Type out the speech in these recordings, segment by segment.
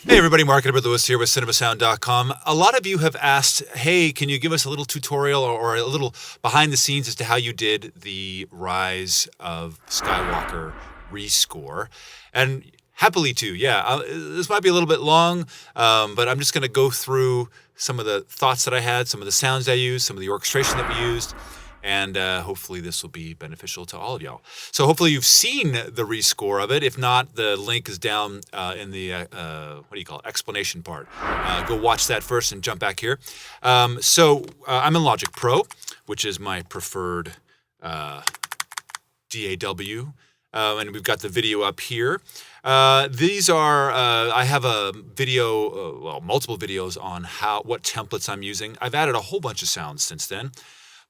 Hey everybody, Mark Edward Lewis here with CinemaSound.com. A lot of you have asked, hey, can you give us a little tutorial or a little behind the scenes as to how you did the Rise of Skywalker rescore? And happily to, yeah. This might be a little bit long, but I'm just going to go through some of the thoughts that I had, some of the sounds I used, some of the orchestration that we used. And hopefully this will be beneficial to all of y'all. So hopefully you've seen the rescore of it. If not, the link is down in the, explanation part. Go watch that first and jump back here. So I'm in Logic Pro, which is my preferred DAW. And we've got the video up here. These are, I have a video, multiple videos on what templates I'm using. I've added a whole bunch of sounds since then.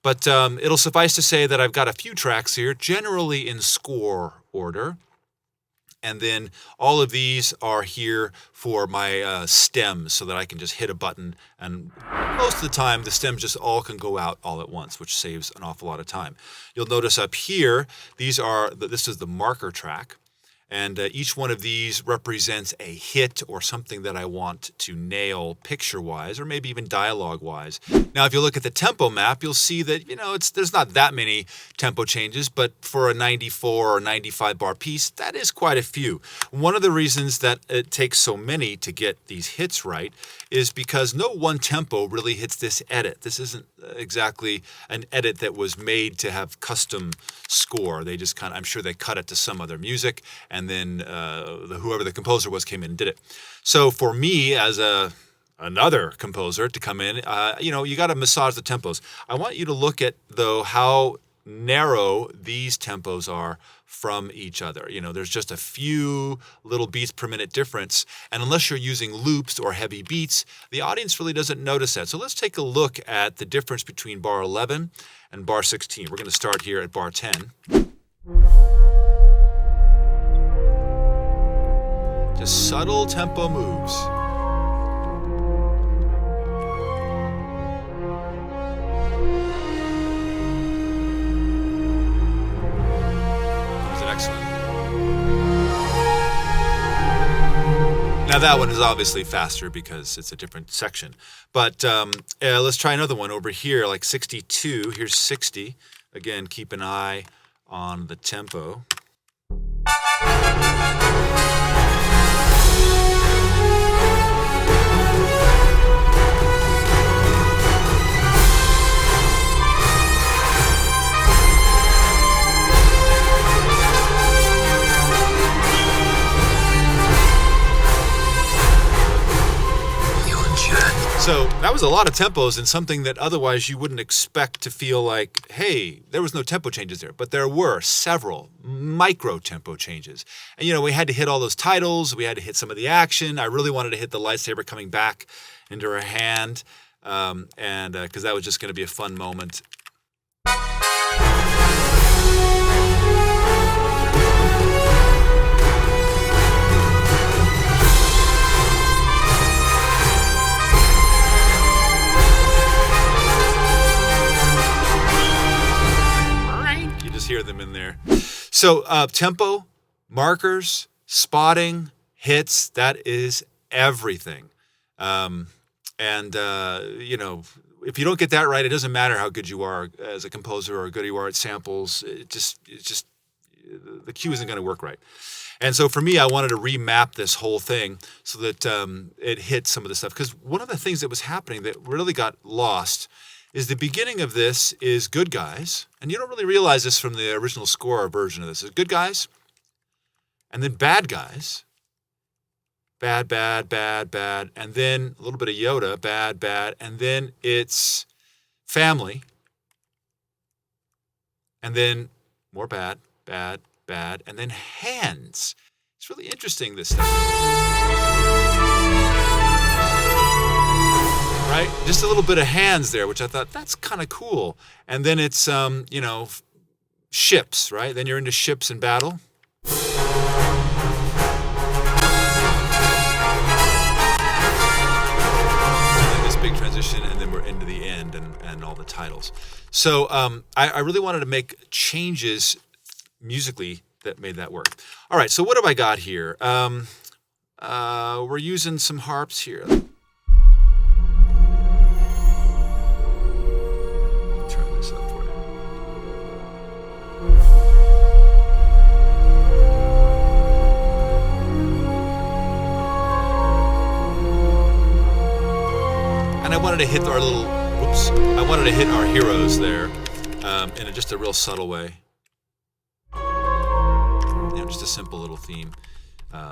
But it'll suffice to say that I've got a few tracks here, generally in score order. And then all of these are here for my stems so that I can just hit a button. And most of the time, the stems just all can go out all at once, which saves an awful lot of time. You'll notice up here, this is the marker track. And each one of these represents a hit or something that I want to nail picture-wise or maybe even dialogue-wise. Now, if you look at the tempo map, you'll see that, there's not that many tempo changes, but for a 94 or 95 bar piece, that is quite a few. One of the reasons that it takes so many to get these hits right is because no one tempo really hits this edit. This isn't exactly an edit that was made to have custom score. They just I'm sure they cut it to some other music, and then whoever the composer was came in and did it. So for me, as another composer to come in, you got to massage the tempos. I want you to look at, though, how narrow these tempos are from each other. There's just a few little beats per minute difference, and unless you're using loops or heavy beats, the audience really doesn't notice that. So let's take a look at the difference between bar 11 and bar 16. We're going to start here at bar 10. Just subtle tempo moves. Was it excellent? Now that one is obviously faster because it's a different section. But let's try another one over here, like 62. Here's 60. Again, keep an eye on the tempo. So that was a lot of tempos and something that otherwise you wouldn't expect to feel like, hey, there was no tempo changes there. But there were several micro tempo changes. And, we had to hit all those titles. We had to hit some of the action. I really wanted to hit the lightsaber coming back into her hand, and because that was just going to be a fun moment. Hear them in there. So tempo, markers, spotting, hits, that is everything. If you don't get that right, it doesn't matter how good you are as a composer or how good you are at samples. It just the cue isn't going to work right. And so for me, I wanted to remap this whole thing so that it hit some of the stuff. Because one of the things that was happening that really got lost is the beginning of this is good guys, and you don't really realize this from the original score version of this. It's good guys, and then bad guys, bad, bad, bad, bad, and then a little bit of Yoda, bad, bad, and then it's family, and then more bad, bad, bad, and then hands. It's really interesting, this stuff. Right? Just a little bit of hands there, which I thought, that's kind of cool. And then it's, ships, right? Then you're into ships and battle. And then this big transition, and then we're into the end and all the titles. So I really wanted to make changes musically that made that work. All right, so what have I got here? We're using some harps here. Turn this up for you. And I wanted to hit our little, I wanted to hit our heroes there in just a real subtle way. Just a simple little theme,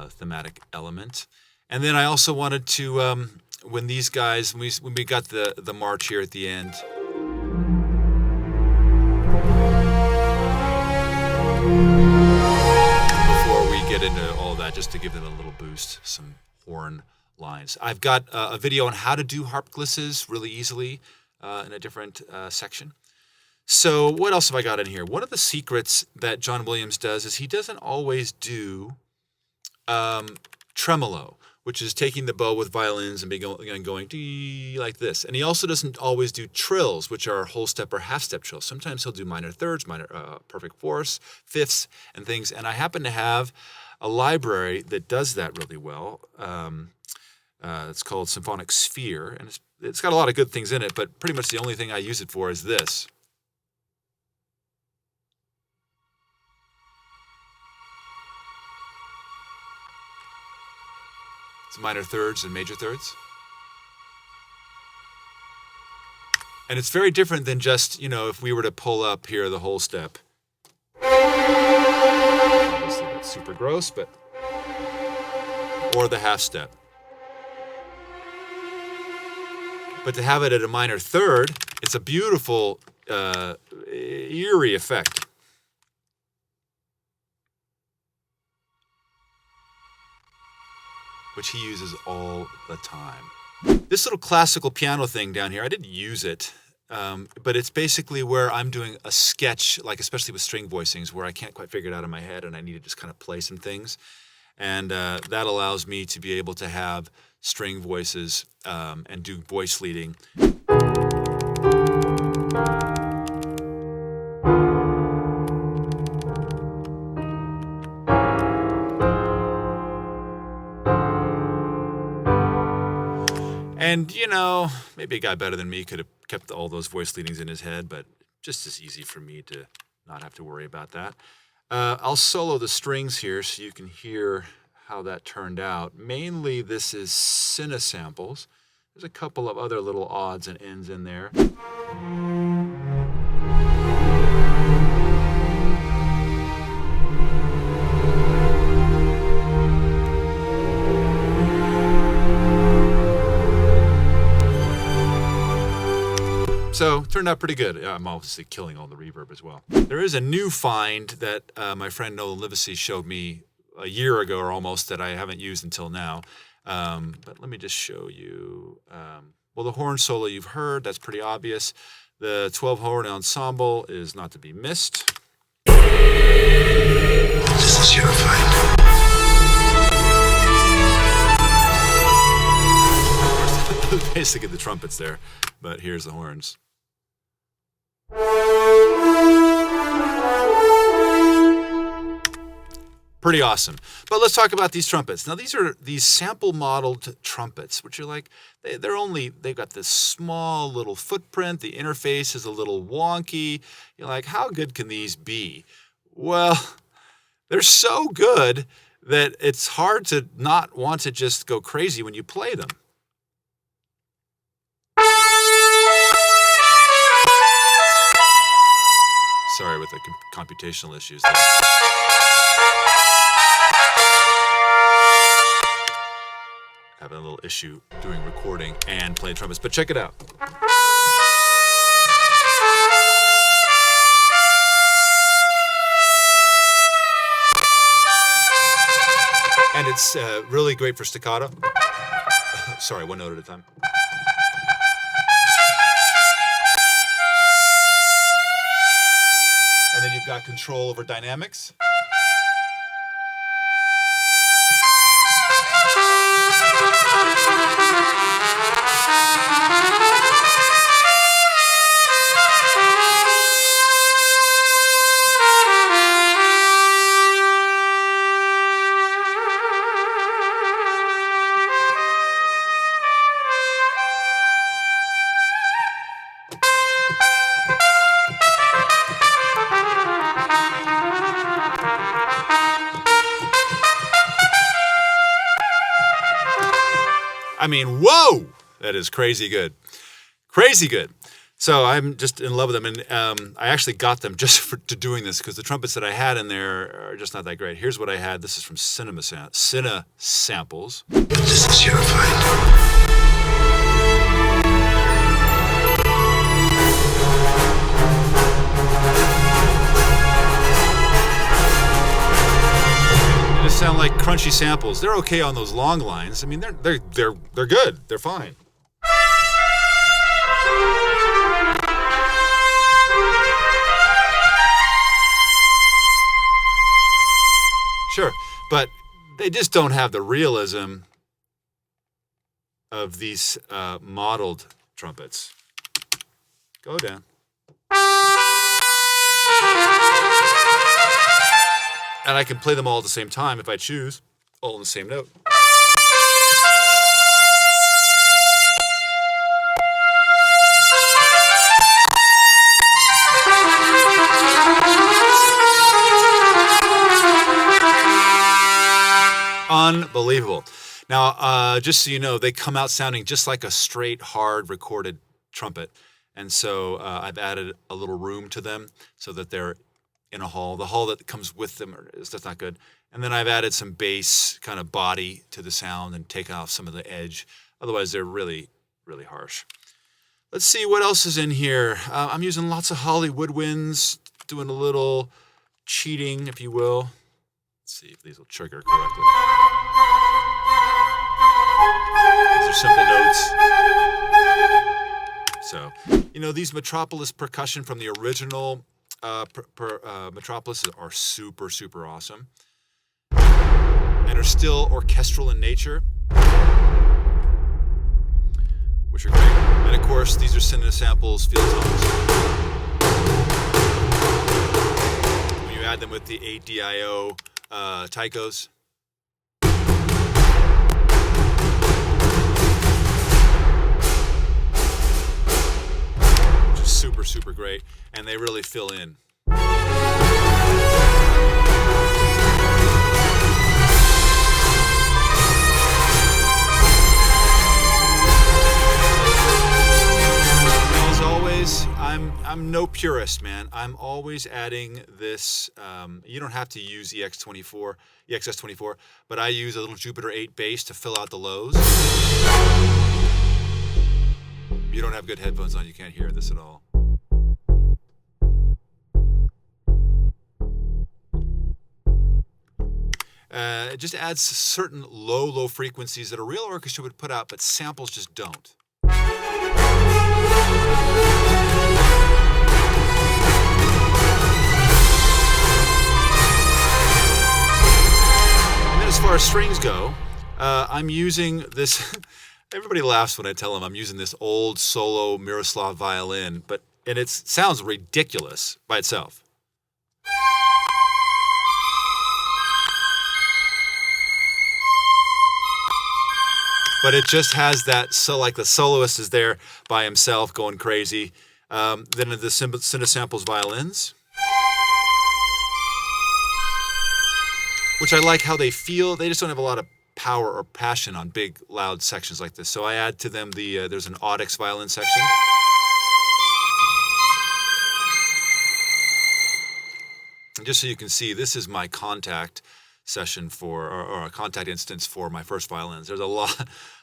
thematic element. And then I also wanted to, when these guys, when we got the march here at the end, before we get into all that, just to give them a little boost, some horn lines. I've got a video on how to do harp glisses really easily in a different section. So what else have I got in here? One of the secrets that John Williams does is he doesn't always do tremolo, which is taking the bow with violins and going like this. And he also doesn't always do trills, which are whole step or half step trills. Sometimes he'll do minor thirds, minor perfect fourths, fifths, and things. And I happen to have a library that does that really well. It's called Symphonic Sphere, and it's got a lot of good things in it, but pretty much the only thing I use it for is this. Minor thirds and major thirds. And it's very different than just, if we were to pull up here the whole step. Obviously that's super gross, but... Or the half step. But to have it at a minor third, it's a beautiful, eerie effect. Which he uses all the time. This little classical piano thing down here, I didn't use it, but it's basically where I'm doing a sketch, like especially with string voicings, where I can't quite figure it out in my head and I need to just kind of play some things. And that allows me to be able to have string voices and do voice leading. And, maybe a guy better than me could have kept all those voice leadings in his head, but just as easy for me to not have to worry about that. I'll solo the strings here so you can hear how that turned out. Mainly this is cinesamples. There's a couple of other little odds and ends in there. So, turned out pretty good. I'm obviously killing all the reverb as well. There is a new find that my friend Nolan Livesey showed me a year ago or almost that I haven't used until now. But let me just show you. Well, the horn solo you've heard, that's pretty obvious. The 12-horn ensemble is not to be missed. This is your fight. Basically the trumpets there, but here's the horns. Pretty awesome. But let's talk about these trumpets. Now these are these sample modeled trumpets, which are like, they've got this small little footprint. The interface is a little wonky. You're like, how good can these be? Well, they're so good that it's hard to not want to just go crazy when you play them. Sorry with the computational issues there. Having a little issue doing recording and playing trumpets, but check it out. And it's really great for staccato. Sorry, one note at a time. And then you've got control over dynamics. I mean, whoa! That is crazy good. Crazy good. So I'm just in love with them, and I actually got them just to doing this because the trumpets that I had in there are just not that great. Here's what I had. This is from Cine Samples. This is your fight. They just sound like crunchy samples. They're okay on those long lines. I mean, they're good. They're fine. Sure, but they just don't have the realism of these modeled trumpets. Go down. And I can play them all at the same time if I choose, all in the same note. Unbelievable. Now, just so you know, they come out sounding just like a straight, hard, recorded trumpet. And so I've added a little room to them so that they're in a hall. The hall that comes with them that's not good. And then I've added some bass kind of body to the sound and taken off some of the edge. Otherwise, they're really, really harsh. Let's see what else is in here. I'm using lots of Hollywood winds, doing a little cheating, if you will. Let's see if these will trigger correctly. These are simple notes. So, you know, these Metropolis percussion from the original Metropolis are super, super awesome. And are still orchestral in nature, which are great. And of course, these are Cine Samples field tones. When you add them with the 8DIO taikos, which is super, super great, and they really fill in. As always, I'm no purist, man. I'm always adding this. You don't have to use EXS24, but I use a little Jupiter 8 bass to fill out the lows. If you don't have good headphones on, you can't hear this at all. It just adds certain low frequencies that a real orchestra would put out, but samples just don't. And then as far as strings go, I'm using this. Everybody laughs when I tell them I'm using this old solo Miroslav violin, and it sounds ridiculous by itself. But it just has that, so like the soloist is there by himself going crazy. Then the Cine Samples violins, which I like how they feel. They just don't have a lot of power or passion on big, loud sections like this. So I add to them there's an Audix violin section. And just so you can see, this is my contact session or a contact instance for my first violins. There's a lot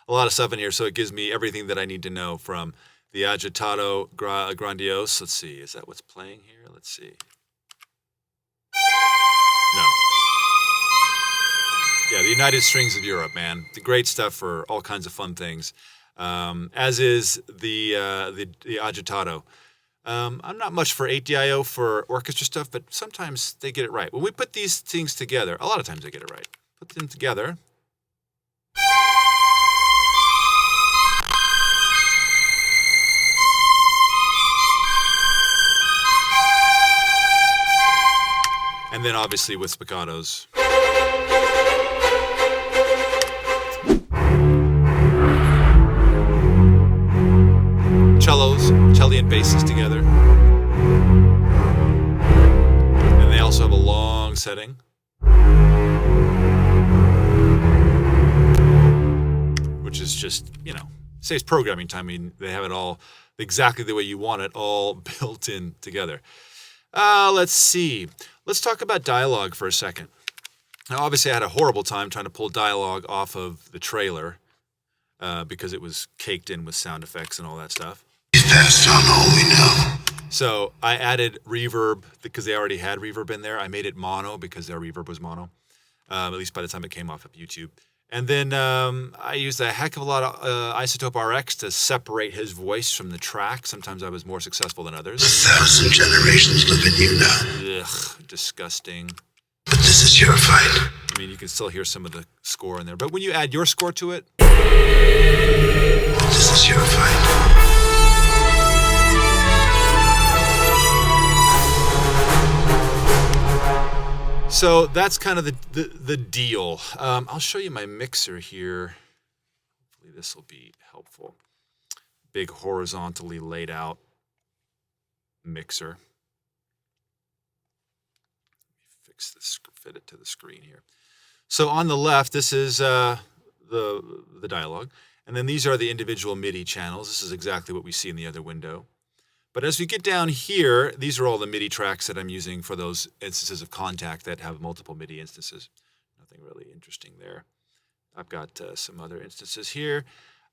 of stuff in here, so it gives me everything that I need to know from the Agitato Grandiose. Let's see, is that what's playing here? Let's see. No. Yeah, the United Strings of Europe, man. The great stuff for all kinds of fun things, as is the Agitato. I'm not much for 8DIO for orchestra stuff, but sometimes they get it right. When we put these things together, a lot of times they get it right. Put them together. And then obviously with spiccatos. Cello and basses together. And they also have a long setting. which is just, saves programming time. I mean, they have it all exactly the way you want it, all built in together. Let's see. Let's talk about dialogue for a second. Now, obviously, I had a horrible time trying to pull dialogue off of the trailer because it was caked in with sound effects and all that stuff. That's not all we know. So I added reverb because they already had reverb in there. I made it mono because their reverb was mono, at least by the time it came off of YouTube. And then I used a heck of a lot of Isotope RX to separate his voice from the track. Sometimes I was more successful than others. 1,000 generations live in you now. Ugh, disgusting. But this is your fight. I mean, you can still hear some of the score in there. But when you add your score to it... This is your fight. So that's kind of the deal. I'll show you my mixer here. Hopefully this will be helpful. Big horizontally laid out mixer. Let me fix this, fit it to the screen here. So on the left, this is the dialogue. And then these are the individual MIDI channels. This is exactly what we see in the other window. But as we get down here, these are all the MIDI tracks that I'm using for those instances of Contact that have multiple MIDI instances. Nothing really interesting there. I've got some other instances here.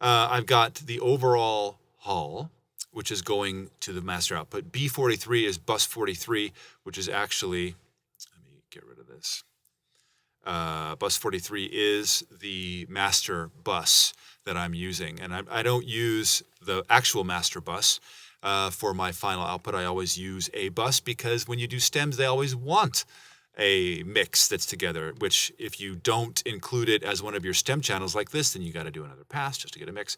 I've got the overall hull, which is going to the master output. B43 is bus 43, which is actually, let me get rid of this. Bus 43 is the master bus that I'm using. And I don't use the actual master bus. For my final output, I always use a bus because when you do stems, they always want a mix that's together, which if you don't include it as one of your stem channels like this, then you got to do another pass just to get a mix.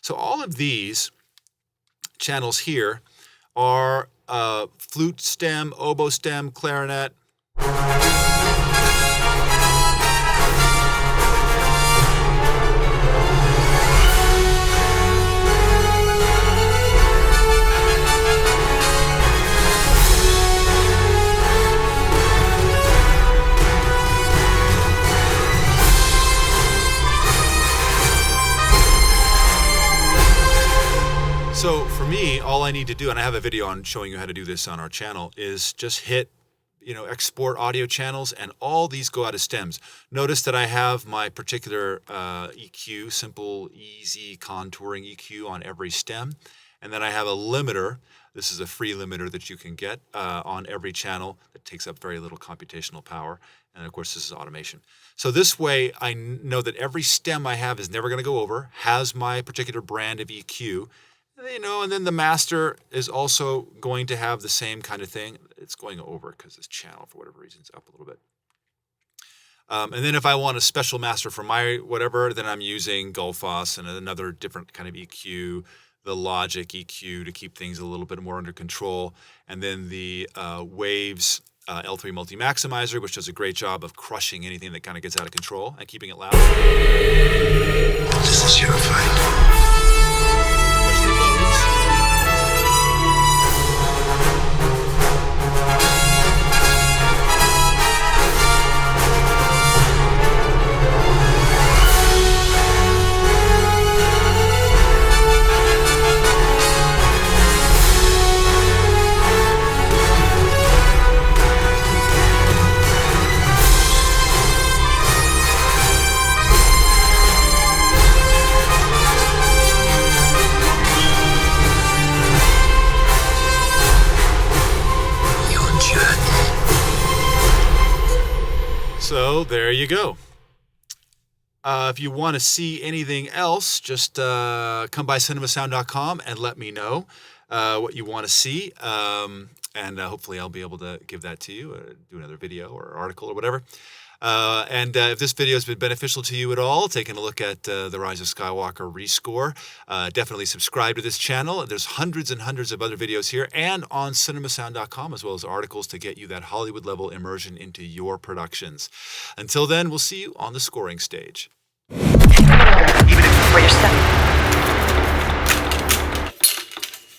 So all of these channels here are flute stem, oboe stem, clarinet. So for me, all I need to do, and I have a video on showing you how to do this on our channel, is just hit, export audio channels, and all these go out as stems. Notice that I have my particular EQ, simple, easy contouring EQ on every stem. And then I have a limiter. This is a free limiter that you can get on every channel that takes up very little computational power. And of course, this is automation. So this way, I know that every stem I have is never going to go over, has my particular brand of EQ. And then the master is also going to have the same kind of thing. It's going over because this channel, for whatever reason, is up a little bit. And then if I want a special master for my whatever, then I'm using Gullfoss and another different kind of EQ, the Logic EQ to keep things a little bit more under control. And then the Waves L3 Multi-Maximizer, which does a great job of crushing anything that kind of gets out of control and keeping it loud. This is your fight. So there you go. If you want to see anything else, just come by cinemasound.com and let me know what you want to see. And hopefully I'll be able to give that to you, do another video or article or whatever. And if this video has been beneficial to you at all, taking a look at the Rise of Skywalker Rescore, definitely subscribe to this channel. There's hundreds and hundreds of other videos here and on cinemasound.com, as well as articles to get you that Hollywood level immersion into your productions. Until then, we'll see you on the scoring stage.